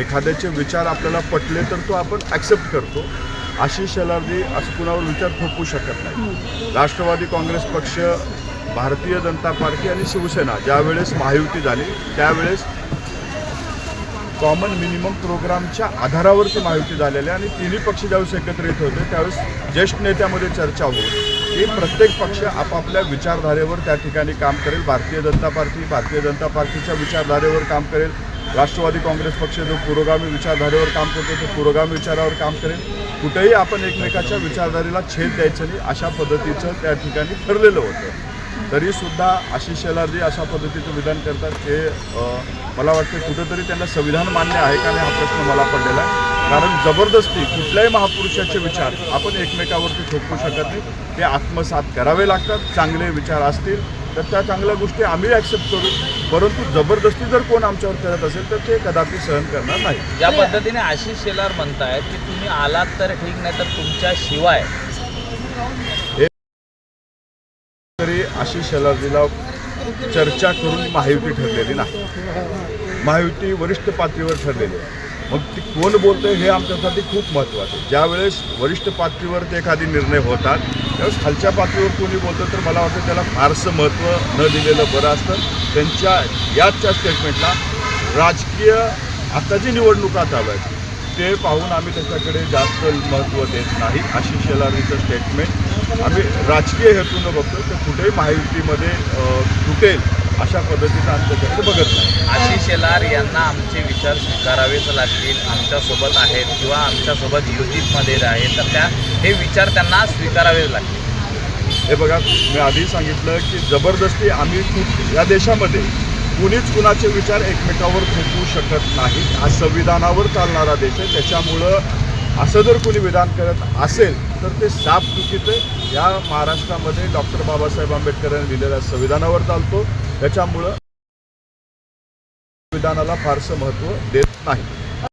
एखाद्याचे विचार आपल्याला पटले तर तो आपण ॲक्सेप्ट करतो. आशिष शेलारजी असं कुणावर विचार थोपवू शकत नाही. राष्ट्रवादी काँग्रेस पक्ष, भारतीय जनता पार्टी आणि शिवसेना ज्यावेळेस महायुती झाली त्यावेळेस कॉमन मिनिमम प्रोग्रामच्या आधारावरती महायुती झालेली आणि तिन्ही पक्ष ज्यावेळेस एकत्रित होते त्यावेळेस ज्येष्ठ नेत्यामध्ये चर्चा होईल की प्रत्येक पक्ष आपापल्या विचारधारेवर त्या ठिकाणी काम करेल. भारतीय जनता पार्टीच्या विचारधारेवर काम करेल. राष्ट्रवादी काँग्रेस पक्ष जो पुरोगामी विचारधारेवर काम करतो तो पुरोगामी विचारावर काम करेल. कुठेही आपण एकमेकाच्या विचारधारेला छेद द्यायचं नाही अशा पद्धतीचं त्या ठिकाणी ठरलेलं होतं. तरीसुद्धा आशिष शेलारजी अशा पद्धतीचं विधान करतात ते मला वाटतं कुठंतरी त्यांना संविधान मान्य आहे का नाही हा प्रश्न मला पडलेला आहे. कारण जबरदस्ती कुठल्याही महापुरुषाचे विचार आपण एकमेकावरती थोपवू शकत नाही. ते आत्मसात करावे लागतात. चांगले विचार असतील तर त्या चांगल्या गोष्टी आम्ही ॲक्सेप्ट करू, परंतु जबरदस्ती जर कोण आमच्यावर करत असेल तर ते कदापि सहन करणार नाही. ज्या पद्धतीने आशिष शेलार म्हणतायत की तुम्ही आलात तर ठीक, नाही तर तुमच्या शिवाय तरी आशिष शेलारजीला चर्चा करून महायुती ठरलेली नाही. महायुती वरिष्ठ पातळीवर ठरलेली आहे. मग ती कोण बोलतं हे आमच्यासाठी खूप महत्त्वाचं आहे. ज्यावेळेस वरिष्ठ पातळीवर ते एखादी निर्णय होतात त्यावेळेस खालच्या पातळीवर कोणी बोलतं तर मला वाटतं त्याला फारसं महत्त्व न दिलेलं बरं असतं. त्यांच्या याच्या स्टेटमेंटला राजकीय आता जी निवडणुका चालू आहेत ते पाहून आम्ही त्याच्याकडे जास्त महत्त्व देत नाही. आशिष शेलारजीचं स्टेटमेंट आम्ही राजकीय हेतूनं बघतो तर कुठेही महायुतीमध्ये तुटेल अशा पद्धतीचं आम्ही त्याच्याकडे बघत नाही. आशिष शेलार यांना आमचे विचार स्वीकारावेच लागतील, आमच्यासोबत आहेत किंवा आमच्यासोबत युतीमध्ये आहेत तर हे विचार त्यांना स्वीकारावेच लागतील. हे बघा, मी आधी सांगितलं की जबरदस्ती आम्ही या देशामध्ये कुणीच कुणाचे विचार एकमेकावर थोपवू शकत नाही. हा संविधानावर चालणारा देश आहे. त्याच्यामुळं असं जर कोणी विधान करत असेल तर ते साफ चुकीचं आहे. या महाराष्ट्रामध्ये डॉक्टर बाबासाहेब आंबेडकरांनी दिलेल्या संविधानावर चालतो. त्याच्यामुळं संविधानाला फारसं महत्त्व देत नाही.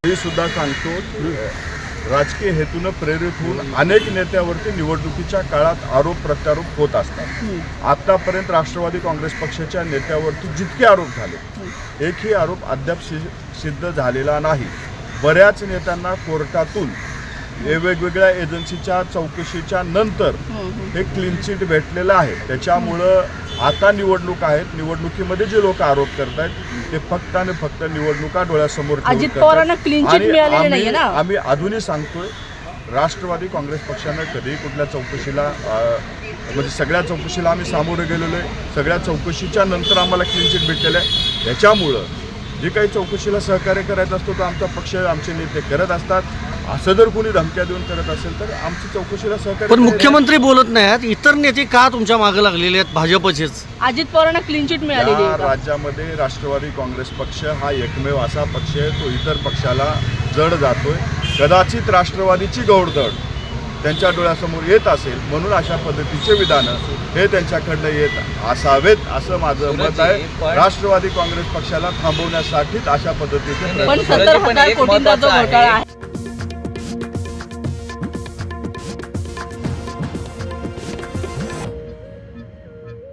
मी सुद्धा सांगतो की राजकीय हेतूनं प्रेरित होऊन अनेक नेत्यावरती निवडणुकीच्या काळात आरोप प्रत्यारोप होत असतात. आतापर्यंत राष्ट्रवादी काँग्रेस पक्षाच्या नेत्यावरती जितके आरोप झाले एकही आरोप अद्याप सिद्ध झालेला नाही. बऱ्याच नेत्यांना कोर्टातून वेगवेगळ्या एजन्सीच्या चौकशीच्या नंतर हे क्लीन चिट भेटलेलं आहे. त्याच्यामुळं आता निवडणूक आहेत, निवडणुकीमध्ये जे लोक आरोप करतायत ते फक्त आणि फक्त निवडणुका डोळ्यासमोर अजित पवारांना क्लीन चिट मिळालेली नाहीये ना. आम्ही अजूनही सांगतोय राष्ट्रवादी काँग्रेस पक्षानं कधीही कुठल्या चौकशीला म्हणजे सगळ्या चौकशीला आम्ही सामोरे गेलेलो आहे. सगळ्या चौकशीच्या नंतर आम्हाला क्लीन चिट भेटलेलं आहे. त्याच्यामुळं जे काही चौकशीला सहकार्य करायचं असतो तो आमचा पक्ष आमचे नेते करत असतात. असं जर कोणी धमक्या देऊन करत असेल तर आमची चौकशीला सहकार्य. पण मुख्यमंत्री बोलत नाहीत, इतर नेते का तुमच्या मागे लागलेले आहेत भाजपचेच? अजित पवारांना क्लीन चिट मिळालेली या आहे. राज्यामध्ये राष्ट्रवादी काँग्रेस पक्ष हा एकमेव असा पक्ष आहे तो इतर पक्षाला जड जातोय. कदाचित राष्ट्रवादीची गौडदड त्यांच्या डोळ्यासमोर येत असेल म्हणून अशा पद्धतीचे विधानं हे त्यांच्याकडनं येत असावेत असं माझं मत आहे. राष्ट्रवादी काँग्रेस पक्षाला थांबवण्यासाठीच अशा पद्धतीचे पण 70,000 कोटींचा जो घोटाळा आहे